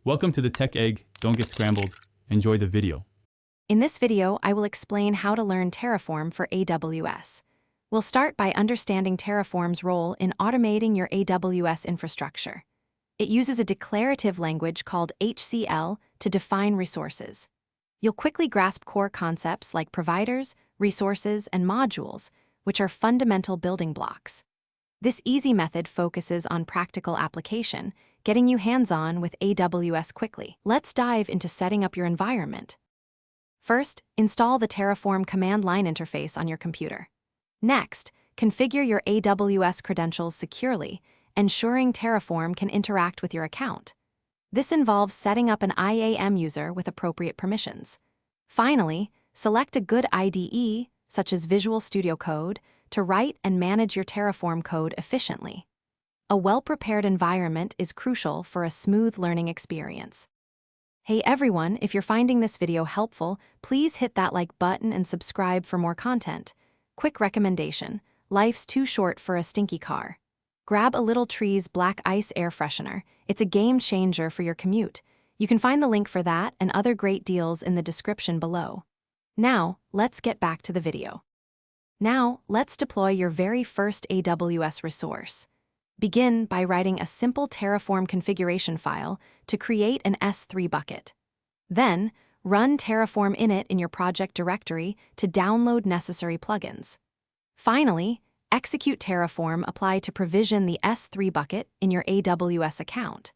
Welcome to the Tech Egg. Don't get scrambled. Enjoy the video. In this video, I will explain how to learn Terraform for AWS. We'll start by understanding Terraform's role in automating your AWS infrastructure. It uses a declarative language called HCL to define resources. You'll quickly grasp core concepts like providers, resources, and modules, which are fundamental building blocks. This easy method focuses on practical application, getting you hands-on with AWS quickly. Let's dive into setting up your environment. First, install the Terraform command line interface on your computer. Next, configure your AWS credentials securely, ensuring Terraform can interact with your account. This involves setting up an IAM user with appropriate permissions. Finally, select a good IDE, such as Visual Studio Code, to write and manage your Terraform code efficiently. A well-prepared environment is crucial for a smooth learning experience. Hey everyone, if you're finding this video helpful, please hit that like button and subscribe for more content. Quick recommendation: life's too short for a stinky car. Grab a Little Tree's Black Ice air freshener. It's a game changer for your commute. You can find the link for that and other great deals in the description below. Now, let's get back to the video. Now, let's deploy your very first AWS resource. Begin by writing a simple Terraform configuration file to create an S3 bucket. Then, run Terraform init in your project directory to download necessary plugins. Finally, execute Terraform apply to provision the S3 bucket in your AWS account.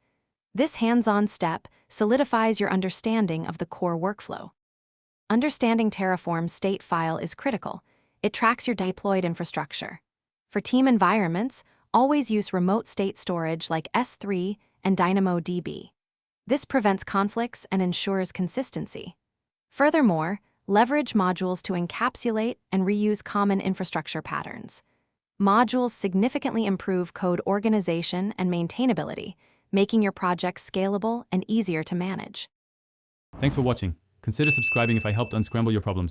This hands-on step solidifies your understanding of the core workflow. Understanding Terraform's state file is critical. It tracks your deployed infrastructure. For team environments, always use remote state storage like S3 and DynamoDB. This prevents conflicts and ensures consistency. Furthermore, leverage modules to encapsulate and reuse common infrastructure patterns. Modules significantly improve code organization and maintainability, making your projects scalable and easier to manage. Thanks for watching. Consider subscribing if I helped unscramble your problems.